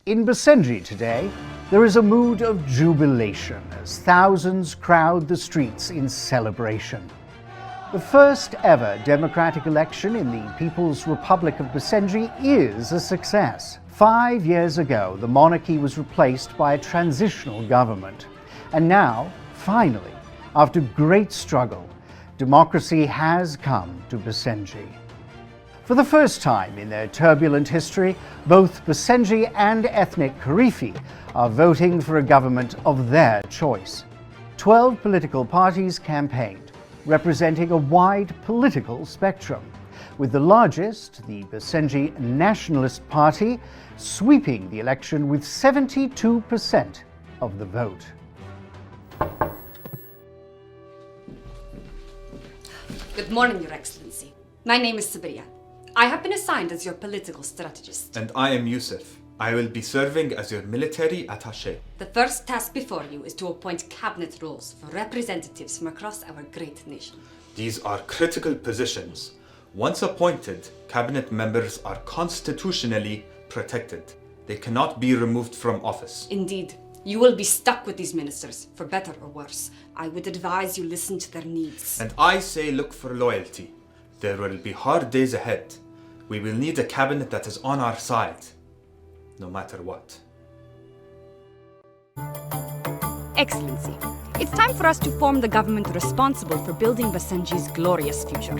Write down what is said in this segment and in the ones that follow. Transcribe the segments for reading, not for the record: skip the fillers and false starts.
In Basenji today, there is a mood of jubilation as thousands crowd the streets in celebration. The first ever democratic election in the People's Republic of Basenji is a success. 5 years ago, the monarchy was replaced by a transitional government. And now, finally, after great struggle, democracy has come to Basenji. For the first time in their turbulent history, both Basenji and ethnic Karifi are voting for a government of their choice. 12 political parties campaigned, representing a wide political spectrum, with the largest, the Basenji Nationalist Party, sweeping the election with 72% of the vote. Good morning, Your Excellency. My name is Sabriya. I have been assigned as your political strategist. And I am Yusuf. I will be serving as your military attaché. The first task before you is to appoint cabinet roles for representatives from across our great nation. These are critical positions. Once appointed, cabinet members are constitutionally protected. They cannot be removed from office. Indeed. You will be stuck with these ministers, for better or worse. I would advise you listen to their needs. And I say look for loyalty. There will be hard days ahead. We will need a cabinet that is on our side, no matter what. Excellency, it's time for us to form the government responsible for building Basenji's glorious future.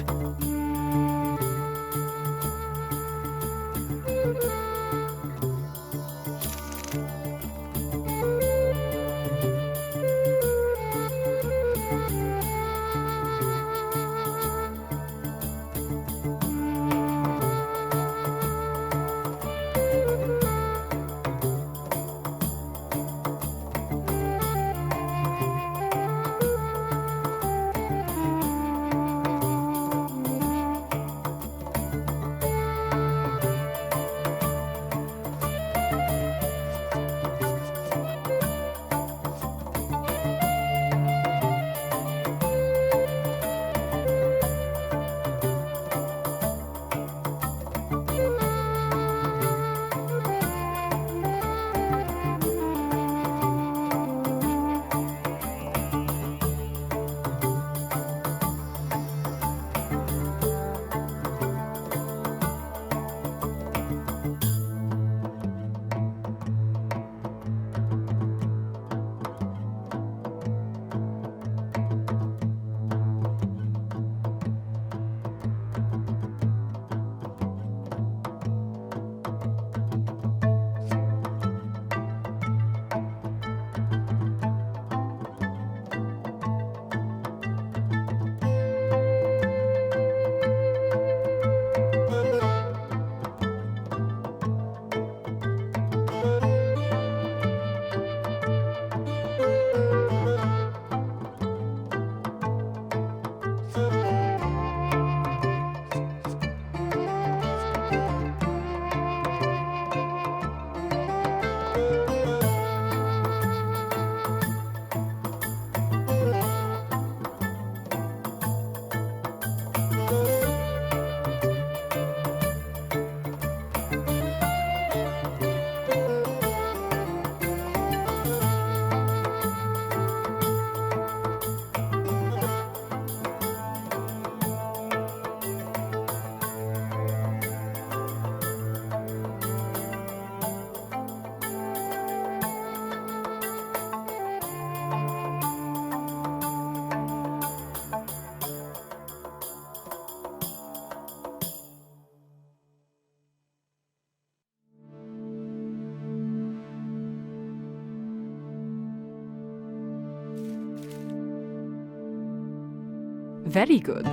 Very good.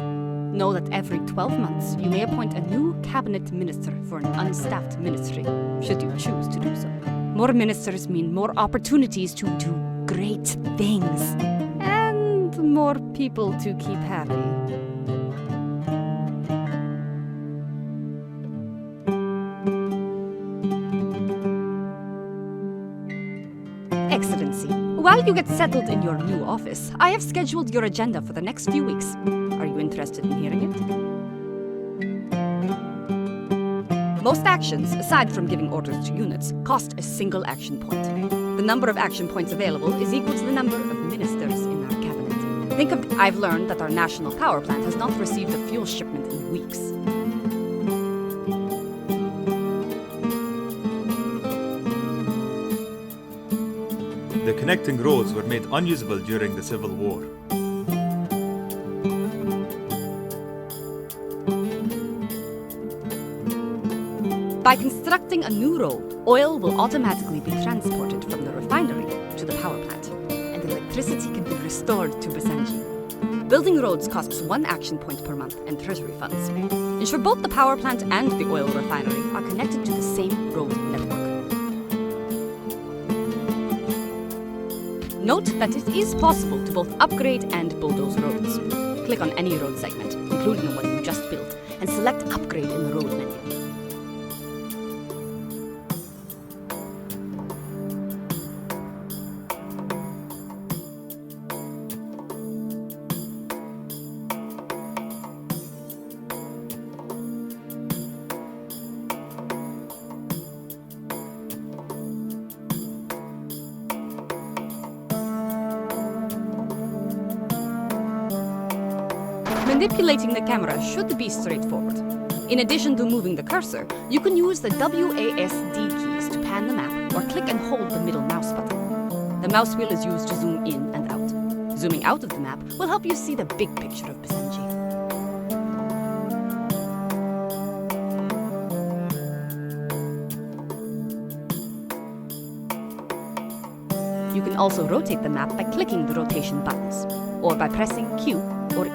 Know that every 12 months you may appoint a new cabinet minister for an unstaffed ministry, should you choose to do so. More ministers mean more opportunities to do great things, and more people to keep happy. Excellency, while you get settled in your new office, I have scheduled your agenda for the next few weeks. Are you interested in hearing it? Most actions, aside from giving orders to units, cost a single action point. The number of action points available is equal to the number of ministers in our cabinet. I've learned that our national power plant has not received a fuel shipment in weeks. The connecting roads were made unusable during the Civil War. By constructing a new road, oil will automatically be transported from the refinery to the power plant, and electricity can be restored to Basenji. Building roads costs 1 action point per month and treasury funds. Ensure both the power plant and the oil refinery are connected to the same road network. Note that it is possible to both upgrade and bulldoze roads. Click on any road segment, including the one you just built, and select Upgrade in the road menu. Manipulating the camera should be straightforward. In addition to moving the cursor, you can use the WASD keys to pan the map or click and hold the middle mouse button. The mouse wheel is used to zoom in and out. Zooming out of the map will help you see the big picture of Basenji. You can also rotate the map by clicking the rotation buttons, or by pressing Q or E.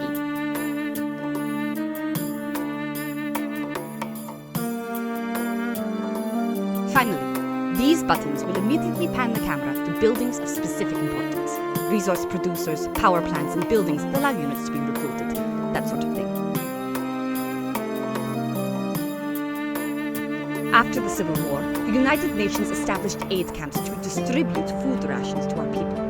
Finally, these buttons will immediately pan the camera to buildings of specific importance. Resource producers, power plants, and buildings that allow units to be recruited. That sort of thing. After the Civil War, the United Nations established aid camps to distribute food rations to our people.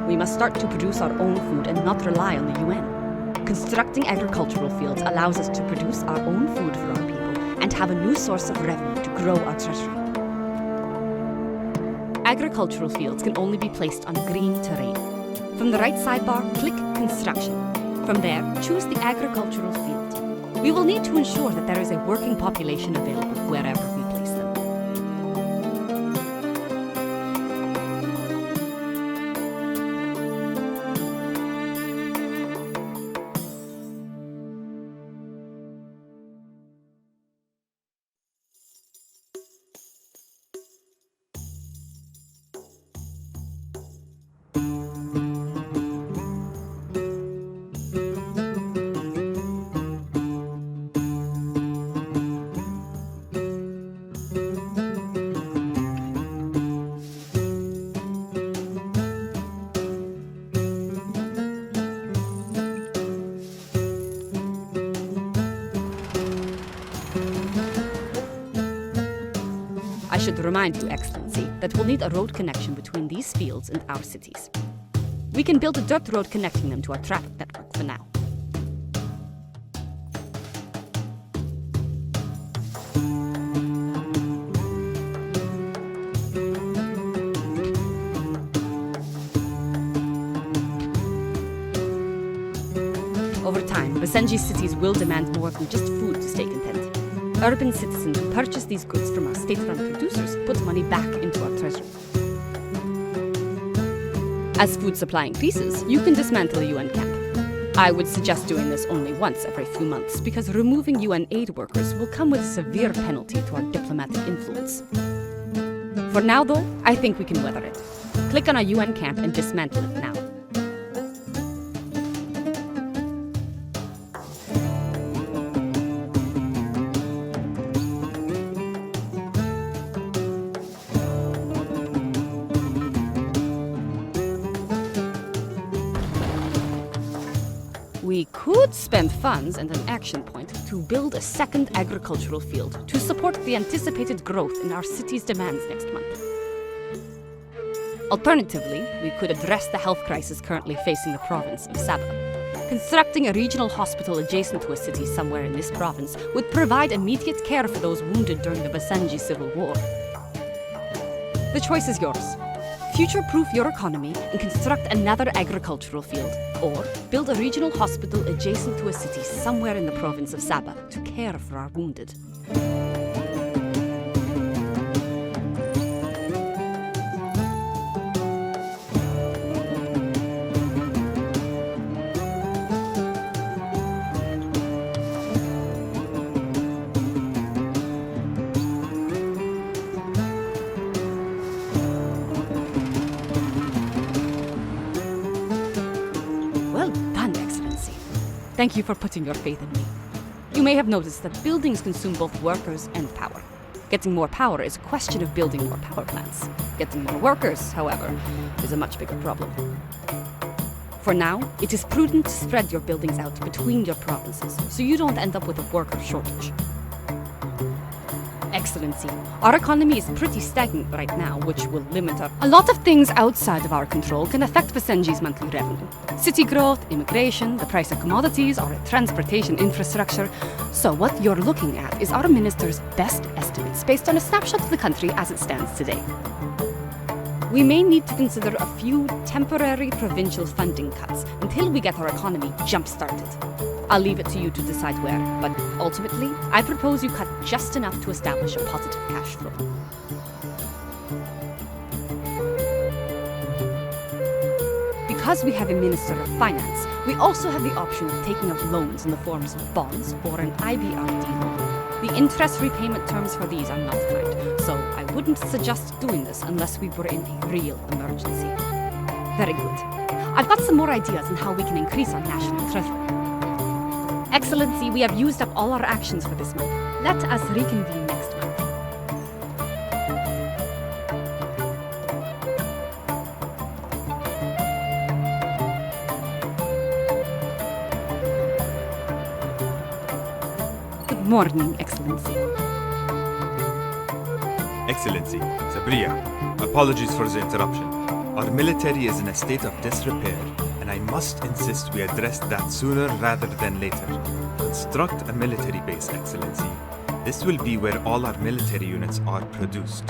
We must start to produce our own food and not rely on the UN. Constructing agricultural fields allows us to produce our own food for our people and have a new source of revenue to grow our treasury. Agricultural fields can only be placed on green terrain. From the right sidebar, click Construction. From there, choose the agricultural field. We will need to ensure that there is a working population available wherever we place them. I should remind you, Excellency, that we'll need a road connection between these fields and our cities. We can build a dirt road connecting them to our traffic network for now. Over time, Basenji cities will demand more than just food to stay content. Urban citizens who purchase these goods from our state-run producers put money back into our treasury. As food supply increases, you can dismantle a UN camp. I would suggest doing this only once every few months, because removing UN aid workers will come with a severe penalty to our diplomatic influence. For now, though, I think we can weather it. Click on a UN camp and dismantle it now. We could spend funds and an action point to build a second agricultural field to support the anticipated growth in our city's demands next month. Alternatively, we could address the health crisis currently facing the province of Sabah. Constructing a regional hospital adjacent to a city somewhere in this province would provide immediate care for those wounded during the Basenji civil war. The choice is yours. Future-proof your economy and construct another agricultural field, or build a regional hospital adjacent to a city somewhere in the province of Sabah to care for our wounded. Well done, Excellency. Thank you for putting your faith in me. You may have noticed that buildings consume both workers and power. Getting more power is a question of building more power plants. Getting more workers, however, is a much bigger problem. For now, it is prudent to spread your buildings out between your provinces, so you don't end up with a worker shortage. Excellency, our economy is pretty stagnant right now, which will limit our... A lot of things outside of our control can affect Basenji's monthly revenue. City growth, immigration, the price of commodities, or transportation infrastructure. So what you're looking at is our minister's best estimates based on a snapshot of the country as it stands today. We may need to consider a few temporary provincial funding cuts until we get our economy jump-started. I'll leave it to you to decide where, but ultimately, I propose you cut just enough to establish a positive cash flow. Because we have a Minister of Finance, we also have the option of taking out loans in the forms of bonds or an IBRD loan. The interest repayment terms for these are not kind, so I wouldn't suggest doing this unless we were in a real emergency. Very good. I've got some more ideas on how we can increase our national treasury. Excellency, we have used up all our actions for this month. Let us reconvene next month. Good morning, Excellency. Excellency, Sabria, apologies for the interruption. Our military is in a state of disrepair, and I must insist we address that sooner rather than later. Construct a military base, Excellency. This will be where all our military units are produced.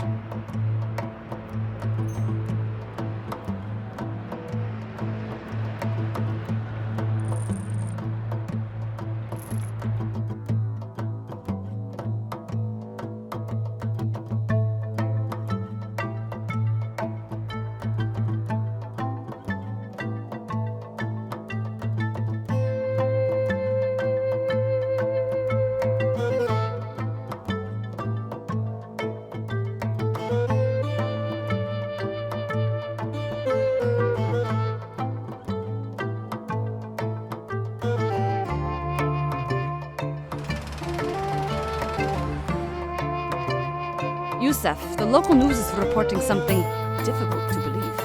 Youssef, the local news is reporting something difficult to believe.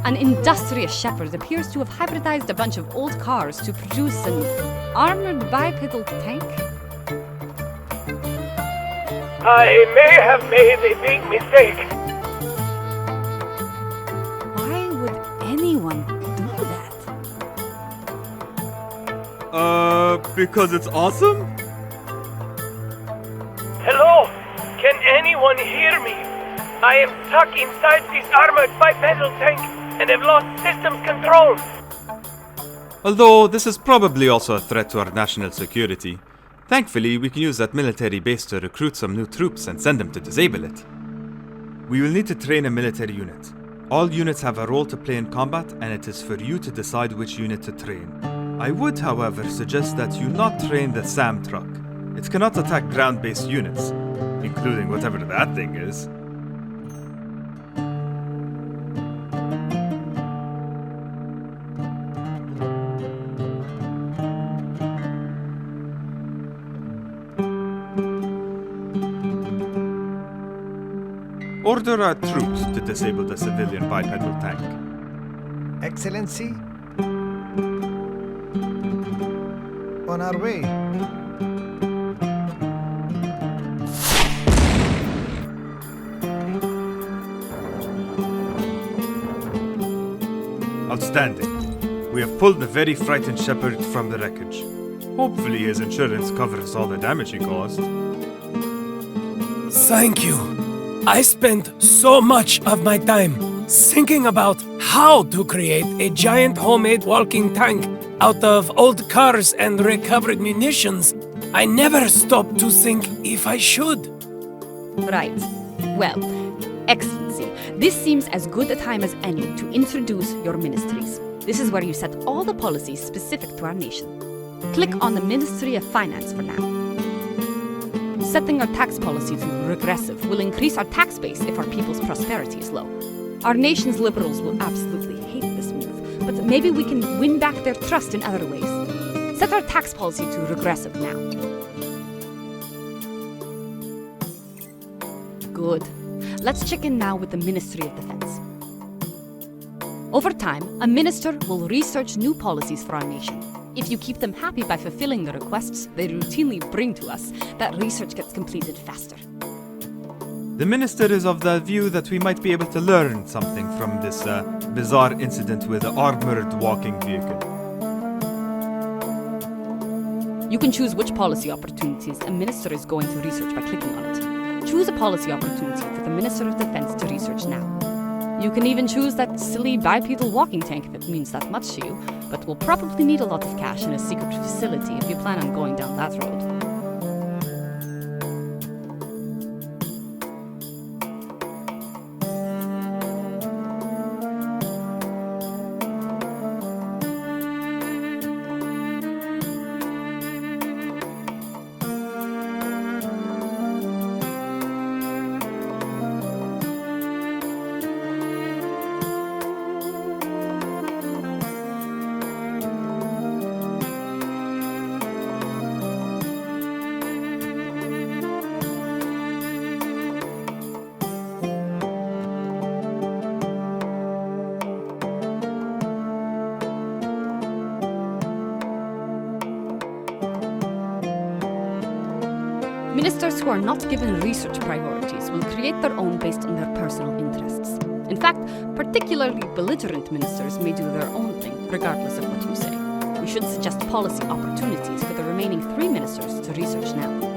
An industrious shepherd appears to have hybridized a bunch of old cars to produce an armored bipedal tank. I may have made a big mistake. Why would anyone do that? Because it's awesome? Hello? Can anyone hear me? I am stuck inside this armored bipedal tank and have lost systems control. Although this is probably also a threat to our national security. Thankfully, we can use that military base to recruit some new troops and send them to disable it. We will need to train a military unit. All units have a role to play in combat, and it is for you to decide which unit to train. I would, however, suggest that you not train the SAM truck. It cannot attack ground-based units, including whatever that thing is. Order our troops to disable the civilian bipedal tank. Excellency, on our way. Outstanding. We have pulled the very frightened shepherd from the wreckage. Hopefully his insurance covers all the damage he caused. Thank you. I spent so much of my time thinking about how to create a giant homemade walking tank out of old cars and recovered munitions. I never stopped to think if I should. Right. Well, Excellency, this seems as good a time as any to introduce your ministries. This is where you set all the policies specific to our nation. Click on the Ministry of Finance for now. Setting our tax policy to regressive will increase our tax base if our people's prosperity is low. Our nation's liberals will absolutely hate this move, but maybe we can win back their trust in other ways. Set our tax policy to regressive now. Good. Let's check in now with the Ministry of Defense. Over time, a minister will research new policies for our nation. If you keep them happy by fulfilling the requests they routinely bring to us, that research gets completed faster. The minister is of the view that we might be able to learn something from this bizarre incident with the armored walking vehicle. You can choose which policy opportunities a minister is going to research by clicking on it. Choose a policy opportunity for the Minister of Defense to research now. You can even choose that silly bipedal walking tank if it means that much to you, but we'll probably need a lot of cash in a secret facility if you plan on going down that road. Ministers who are not given research priorities will create their own based on their personal interests. In fact, particularly belligerent ministers may do their own thing, regardless of what you say. We should suggest policy opportunities for the remaining 3 ministers to research now.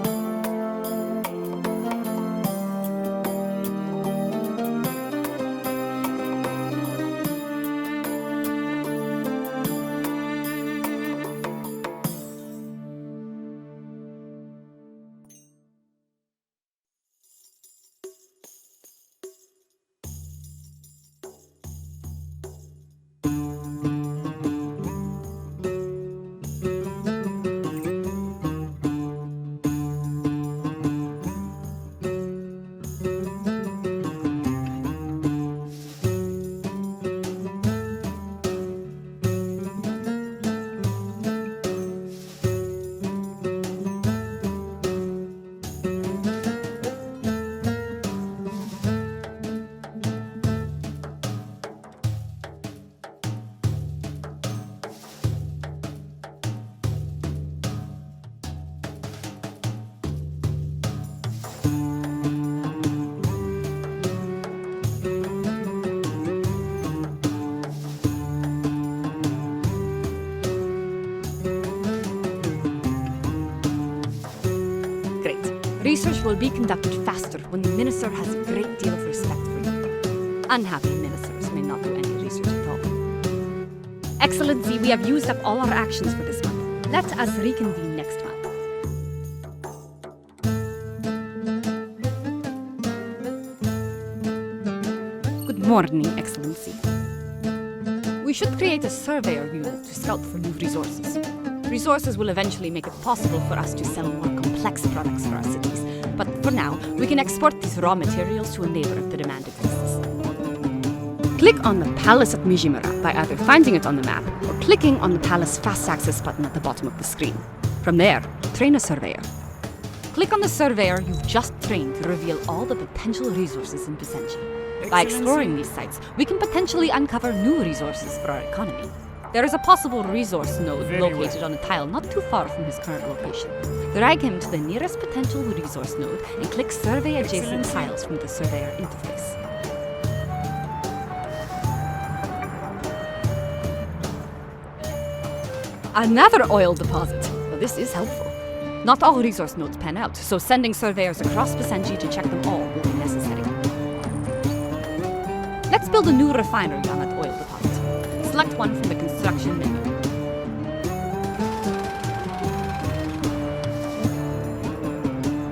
Research will be conducted faster when the minister has a great deal of respect for you. Unhappy ministers may not do any research at all. Excellency, we have used up all our actions for this month. Let us reconvene next month. Good morning, Excellency. We should create a surveyor unit to scout for new resources. Resources will eventually make it possible for us to sell more complex products for our cities. But for now, we can export these raw materials to a neighbor if the demand exists. Click on the palace at Mijimura by either finding it on the map or clicking on the palace fast access button at the bottom of the screen. From there, train a surveyor. Click on the surveyor you've just trained to reveal all the potential resources in Basenji. By exploring these sites, we can potentially uncover new resources for our economy. There is a possible resource node located on a tile not too far from his current location. Drag him to the nearest potential resource node and click Survey Adjacent Tiles from the Surveyor interface. Another oil deposit! Well, this is helpful. Not all resource nodes pan out, so sending surveyors across Basenji to check them all will be necessary. Let's build a new refinery on that oil deposit. Select one from the construction menu.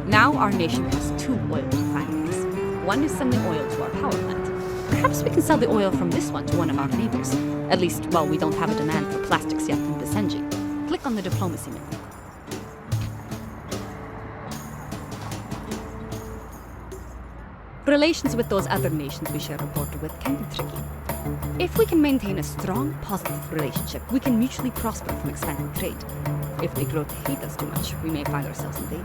Now our nation has 2 oil refineries. One is sending oil to our power plant. Perhaps we can sell the oil from this one to one of our neighbors. At least while we don't have a demand for plastics yet in Basenji. Click on the diplomacy menu. Relations with those other nations we share a border with can be tricky. If we can maintain a strong, positive relationship, we can mutually prosper from expanding trade. If they grow to hate us too much, we may find ourselves invaded.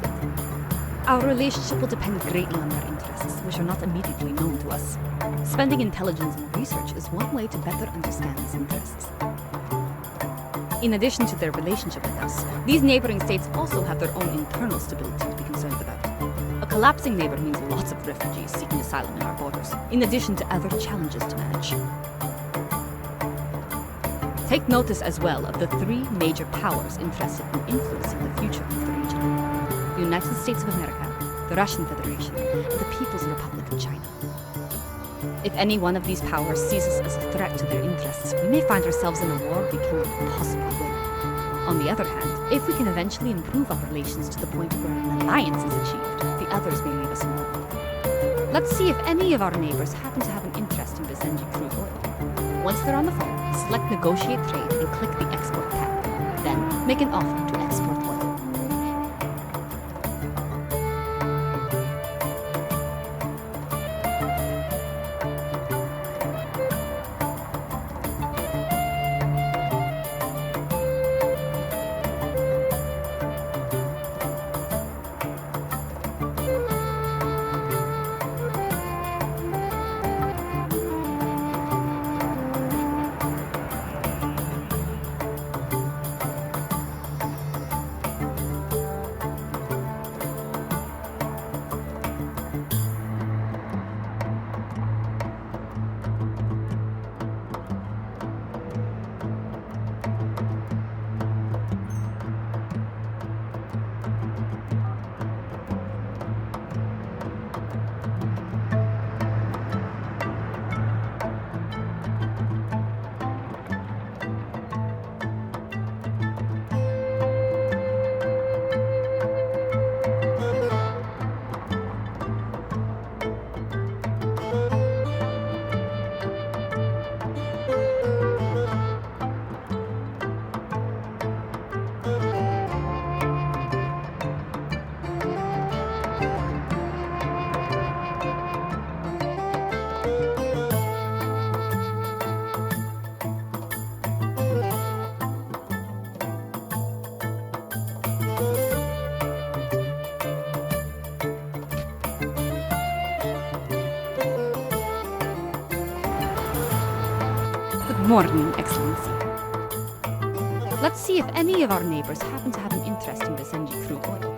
Our relationship will depend greatly on their interests, which are not immediately known to us. Spending intelligence and research is one way to better understand these interests. In addition to their relationship with us, these neighboring states also have their own internal stability to be concerned about. A collapsing neighbor means lots of refugees seeking asylum in our borders, in addition to other challenges to manage. Take notice as well of the 3 major powers interested in influencing the future of the region: the United States of America, the Russian Federation, and the People's Republic of China. If any one of these powers sees us as a threat to their interests, we may find ourselves in a war we cannot possibly win. On the other hand, if we can eventually improve our relations to the point where an alliance is achieved, the others may leave us alone. Let's see if any of our neighbors happen to have an interest in Basenji crude oil. Once they're on the phone, select Negotiate Trade and click the Export tab. Then, make an offer to export oil. Good morning, Excellency. Let's see if any of our neighbors happen to have an interest in Basenji crude oil.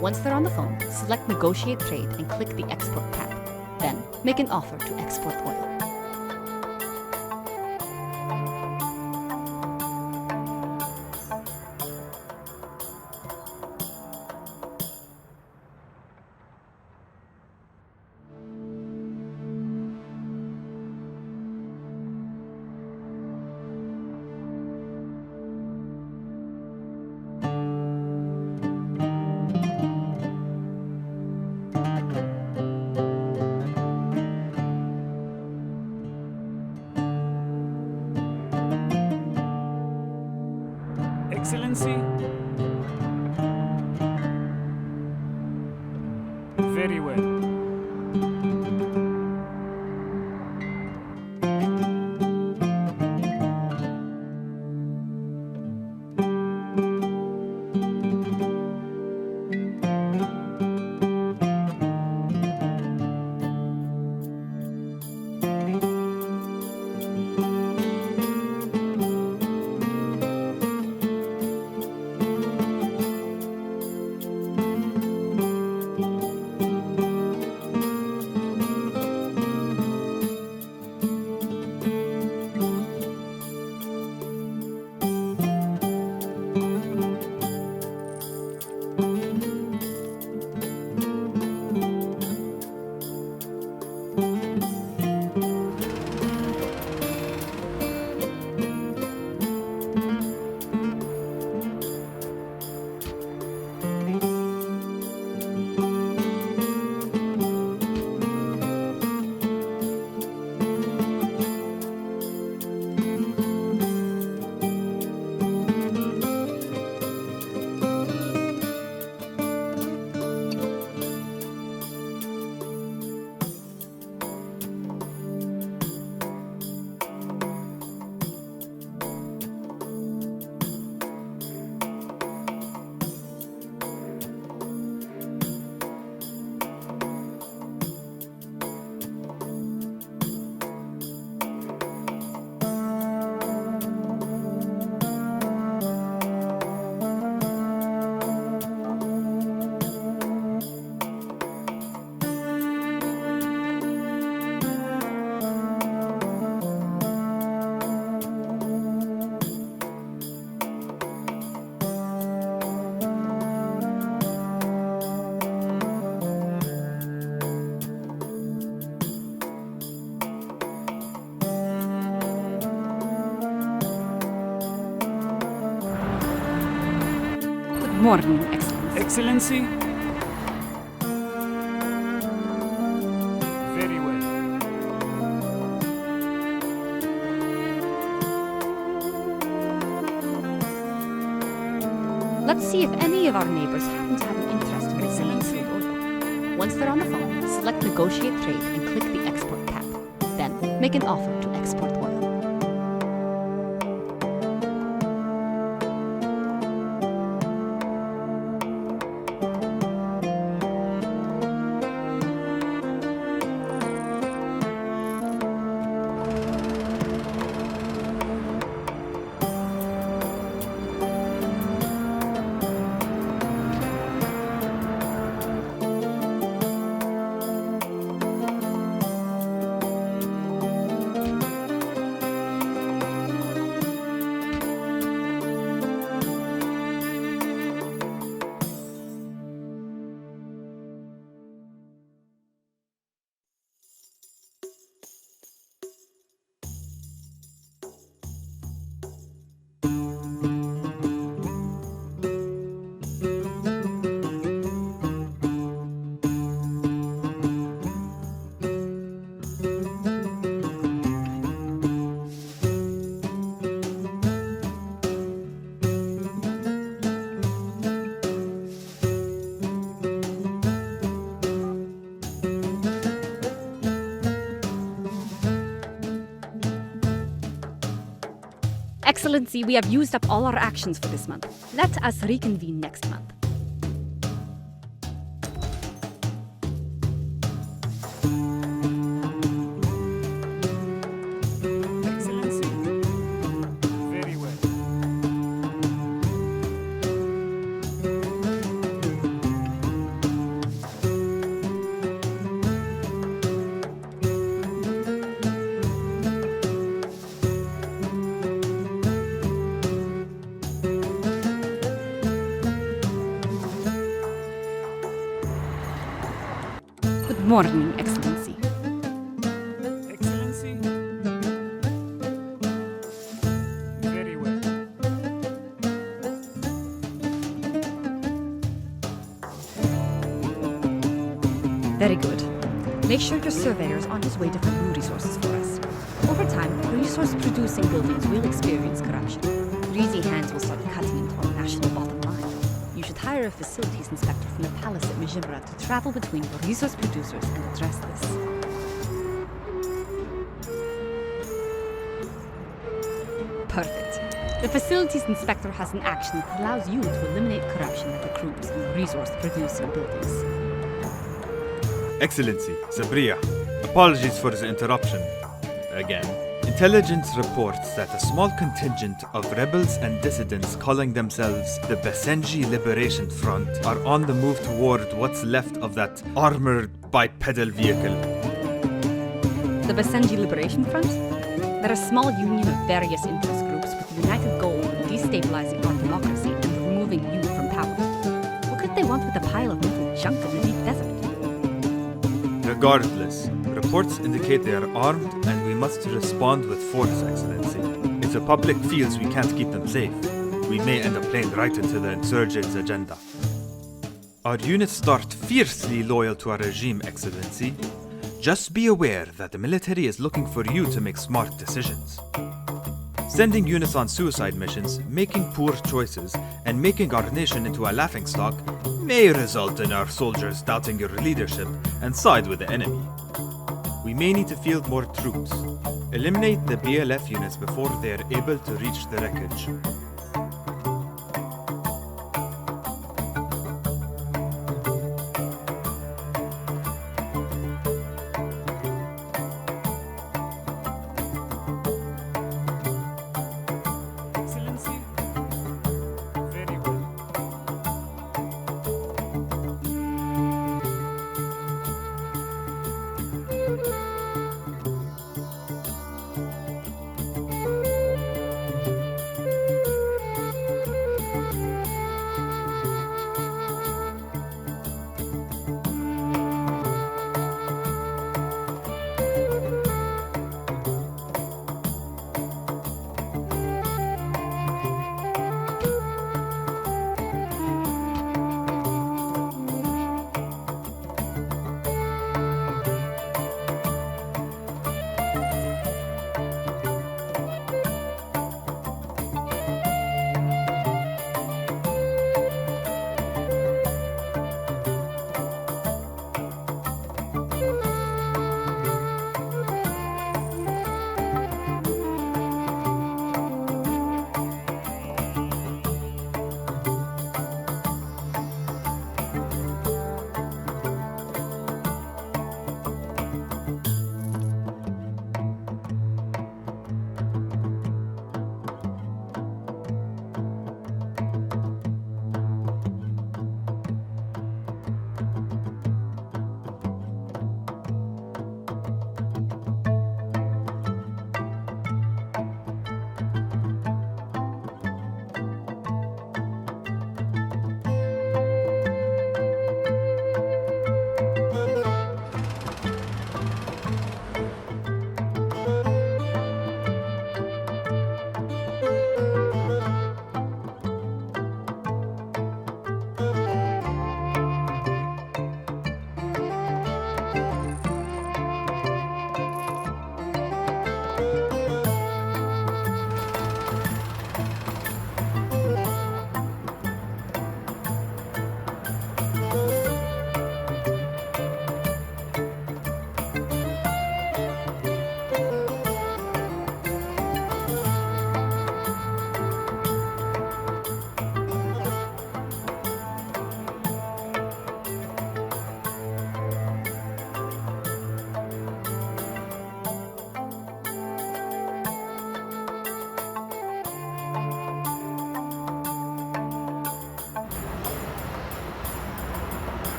Once they're on the phone, select Negotiate Trade and click the Export tab. Then, make an offer to export oil. Excellency? Very well. morning, Excellency. Excellency? Very well. Let's see if any of our neighbors happen to have an interest in Excellency. oil. Once they're on the phone, select Negotiate Trade and click the Export tab. Then, make an offer to export oil. Excellency, we have used up all our actions for this month. Let us reconvene next month. Excellency? Very well. Good morning, Excellency. Excellency? Very well. Very good. Make sure your surveyor is on his way to find new resources for us. Over time, resource-producing buildings will experience corruption. Greasy hands will start cutting into our national bottom line. You should hire a facilities inspector from the palace at Mijimra to travel between your resource producers and address this. Perfect. The facilities inspector has an action that allows you to eliminate corruption at the crews in resource-producing buildings. Excellency, Sabria, apologies for the interruption. Again. Intelligence reports that a small contingent of rebels and dissidents calling themselves the Basenji Liberation Front are on the move toward what's left of that armored bipedal vehicle. The Basenji Liberation Front? They're a small union of various interest groups with the united goal of destabilizing our democracy and removing you from power. What could they want with a pile of metal junk in the deep desert? Regardless, reports indicate they are armed and we must respond with force, Excellency. If the public feels we can't keep them safe, we may end up playing right into the insurgents' agenda. Our units start fiercely loyal to our regime, Excellency. Just be aware that the military is looking for you to make smart decisions. Sending units on suicide missions, making poor choices, and making our nation into a laughingstock may result in our soldiers doubting your leadership and side with the enemy. We may need to field more troops. Eliminate the BLF units before they are able to reach the wreckage. Excellency? Very well.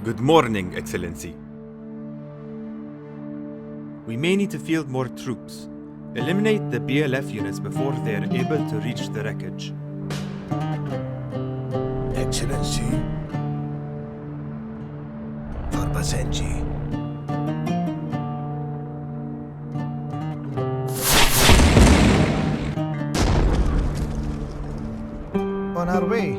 Good morning, Excellency. We may need to field more troops. Eliminate the BLF units before they are able to reach the wreckage. Excellency. For Basenji. On our way.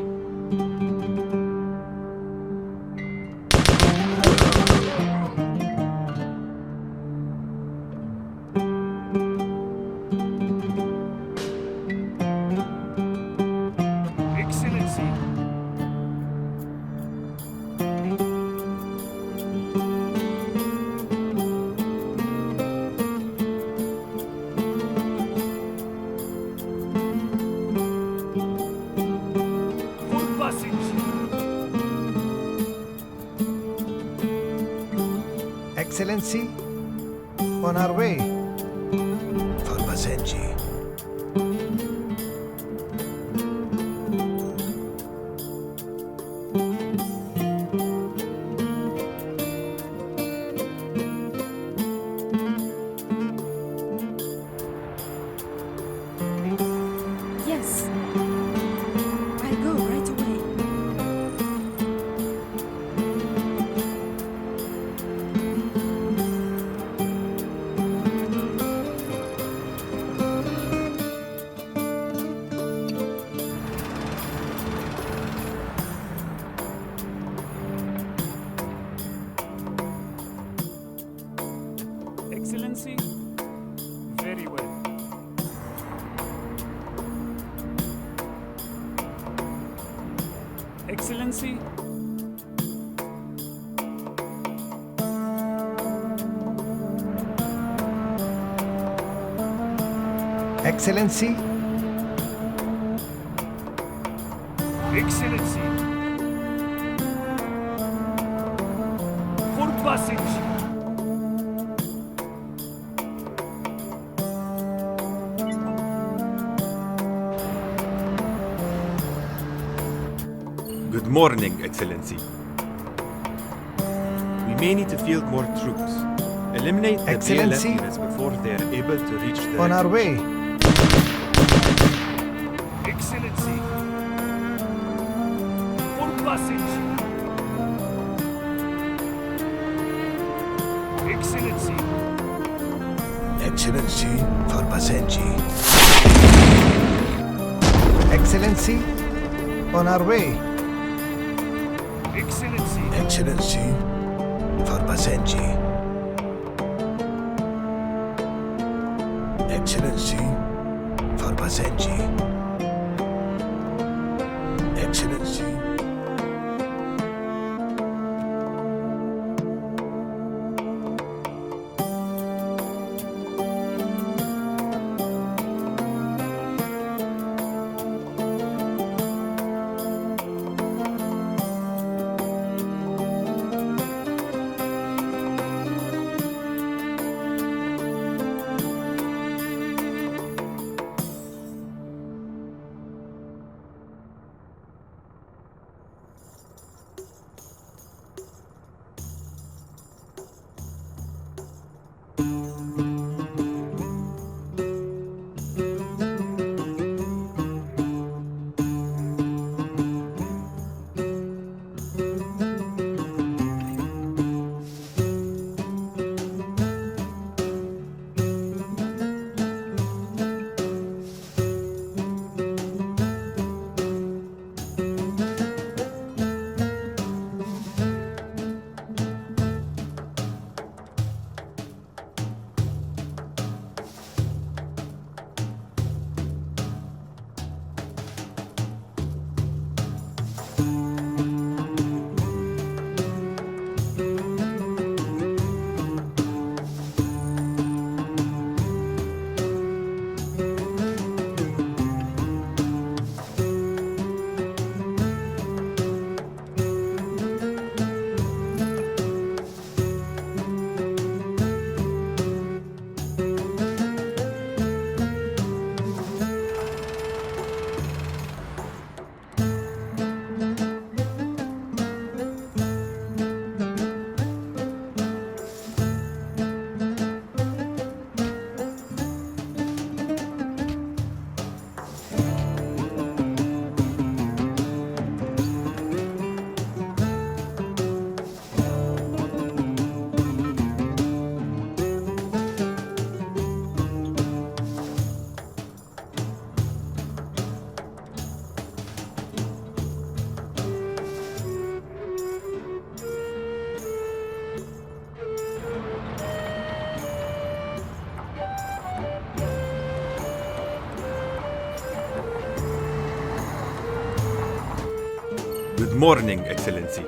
Excellency. For Basenji. Excellency. On our way. For Basenji. Yes. I go right away. Excellency. Very well. Excellency. Excellency. Excellency. For Basenji. Good morning, Excellency. We may need to field more troops. Eliminate the Excellency. BLF units before they are able to reach the On our wreckage. way. Excellency. For Basenji. Excellency. Excellency. For Basenji. Excellency. On our way. Excellency. Excellency. For Basenji. Excellency. For Basenji. Excellency. Good morning, Excellency.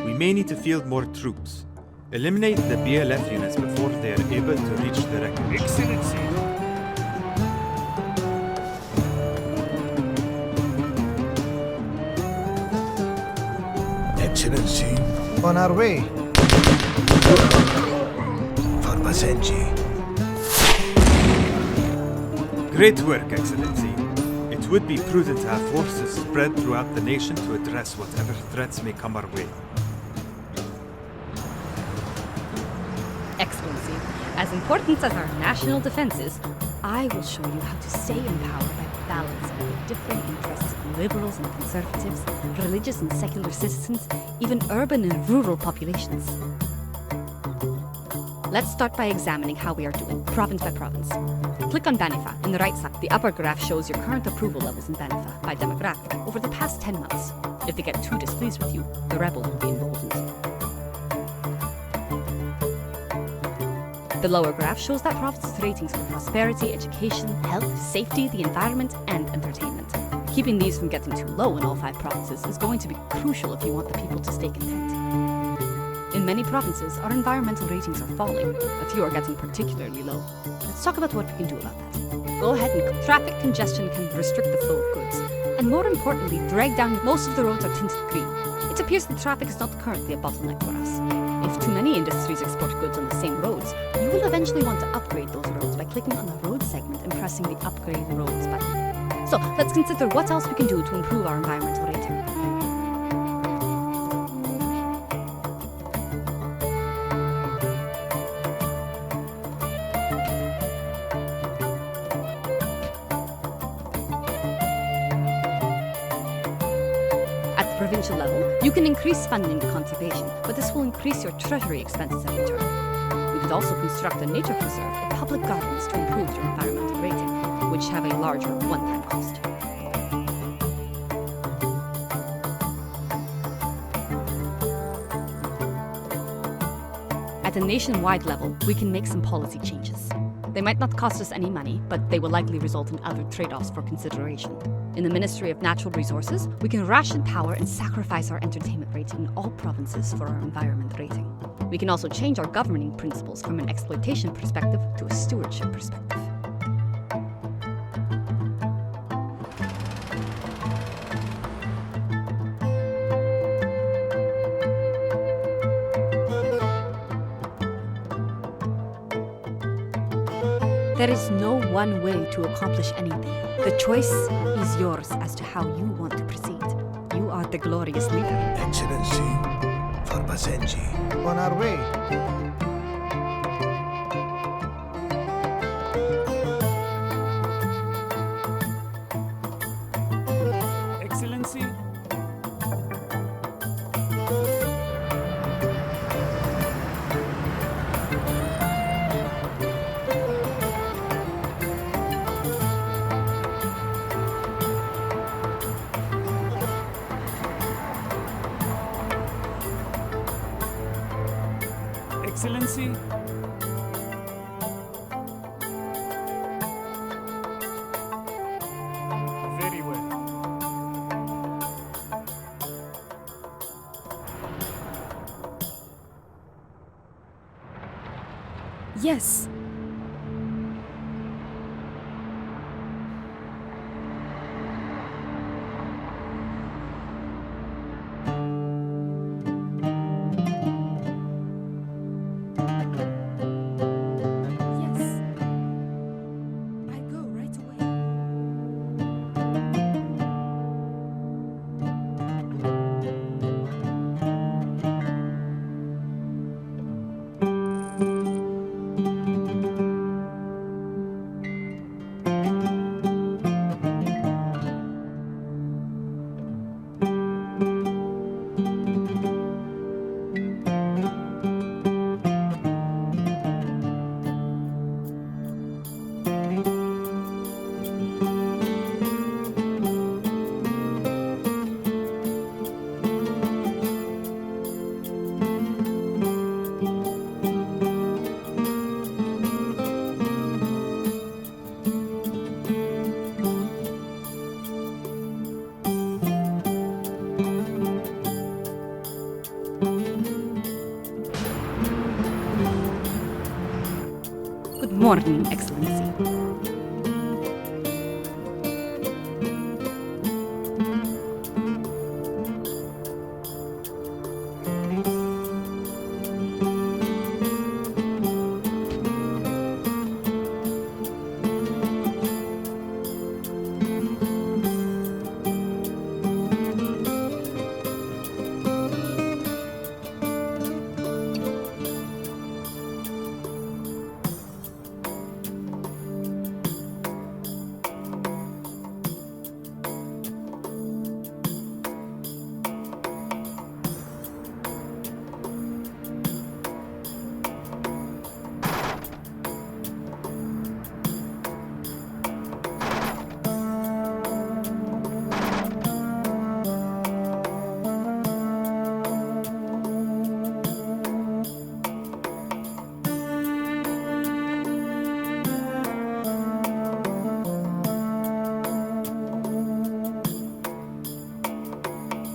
We may need to field more troops. Eliminate the BLF units before they are able to reach the wreckage. Excellency. Excellency, on our way. For Basenji. Great work, Excellency. It would be prudent to have forces spread throughout the nation to address whatever threats may come our way. Excellency, as important as our national defense is, I will show you how to stay in power by balancing the different interests of liberals and conservatives, religious and secular citizens, even urban and rural populations. Let's start by examining how we are doing, province by province. Click on Banifa in the right side. The upper graph shows your current approval levels in Banifa by demographic over the past 10 months. If they get too displeased with you, the rebels will be emboldened. The lower graph shows that provinces' ratings for prosperity, education, health, safety, the environment, and entertainment. Keeping these from getting too low in all 5 provinces is going to be crucial if you want the people to stay content. In many provinces, our environmental ratings are falling. A few are getting particularly low. Let's talk about what we can do about that. Go ahead and traffic congestion can restrict the flow of goods, and more importantly, drag down. Most of the roads are tinted green. It appears that traffic is not currently a bottleneck for us. If too many industries export goods on the same roads, you will eventually want to upgrade those roads by clicking on the road segment and pressing the Upgrade Roads button. So let's consider what else we can do to improve our environmental rating. At the provincial level, you can increase funding to conservation, but this will increase your treasury expenses every term. We could also construct a nature preserve or public gardens to improve your environmental rating, which have a larger one-time cost. At a nationwide level, we can make some policy changes. They might not cost us any money, but they will likely result in other trade-offs for consideration. In the Ministry of Natural Resources, we can ration power and sacrifice our entertainment rating in all provinces for our environment rating. We can also change our governing principles from an exploitation perspective to a stewardship perspective. There is no one way to accomplish anything. The choice is yours as to how you want to proceed. You are the glorious leader. Excellency, for Basenji. On our way. Excellency. Excellency. Very well. Yes. morning, Excellency.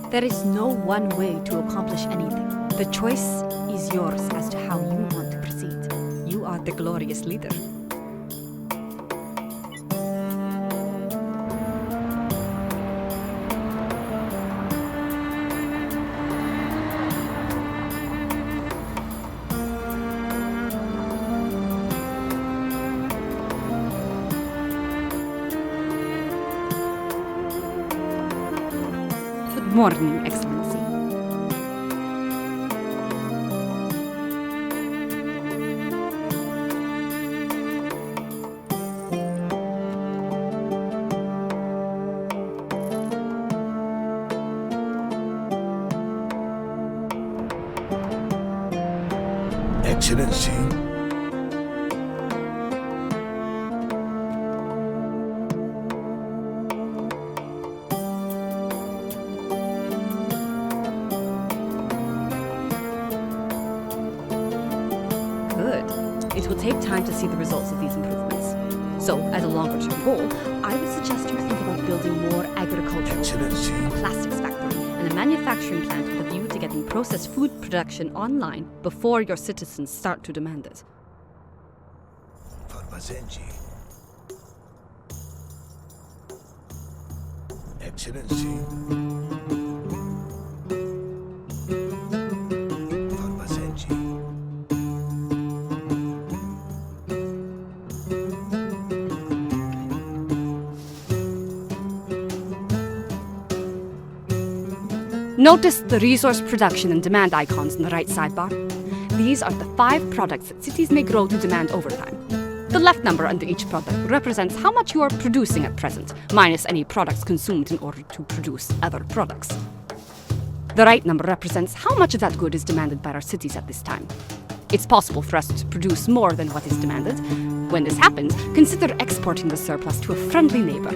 There is no one way to accomplish anything. The choice is yours as to how you want to proceed. You are the glorious leader. Good morning, Excellency. Excellency. Good. It will take time to see the results of these improvements. So, as a longer-term goal, I would suggest you think about building more agricultural, Excellency. plastics factory, and a manufacturing plant with a view to getting processed food production online before your citizens start to demand it. For Basenji. Excellency. For Basenji. Notice the resource production and demand icons in the right sidebar. These are the 5 products that cities may grow to demand over time. The left number under each product represents how much you are producing at present, minus any products consumed in order to produce other products. The right number represents how much of that good is demanded by our cities at this time. It's possible for us to produce more than what is demanded. When this happens, consider exporting the surplus to a friendly neighbor.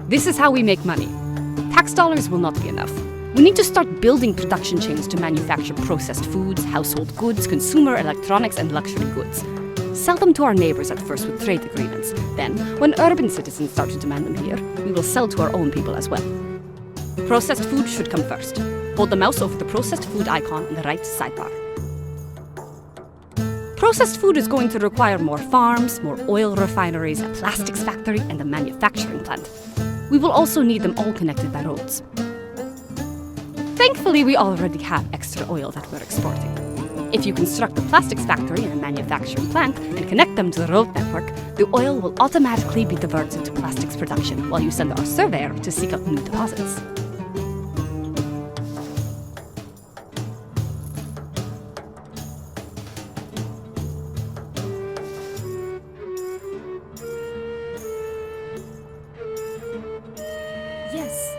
This is how we make money. Tax dollars will not be enough. We need to start building production chains to manufacture processed foods, household goods, consumer electronics, and luxury goods. Sell them to our neighbors at first with trade agreements. Then, when urban citizens start to demand them here, we will sell to our own people as well. Processed food should come first. Hold the mouse over the processed food icon in the right sidebar. Processed food is going to require more farms, more oil refineries, a plastics factory, and a manufacturing plant. We will also need them all connected by roads. Thankfully, we already have extra oil that we're exporting. If you construct a plastics factory and a manufacturing plant and connect them to the road network, the oil will automatically be diverted to plastics production while you send our surveyor to seek out new deposits. Yes.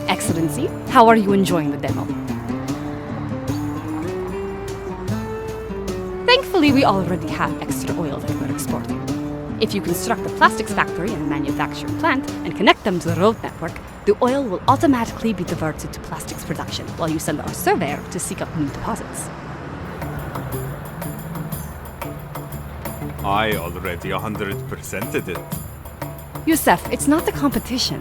Excellency, how are you enjoying the demo? Thankfully, we already have extra oil that we're exporting. If you construct a plastics factory and manufacturing plant and connect them to the road network, the oil will automatically be diverted to plastics production while you send our surveyor to seek out new deposits. I already 100%ed it. Youssef, it's not the competition.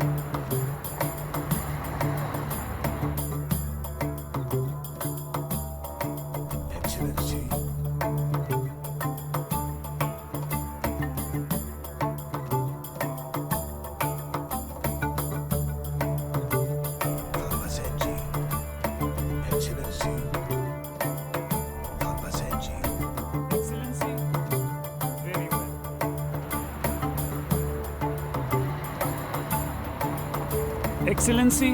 Excellency. Basenji. Excellency. Basenji. Excellency, very well. Excellency,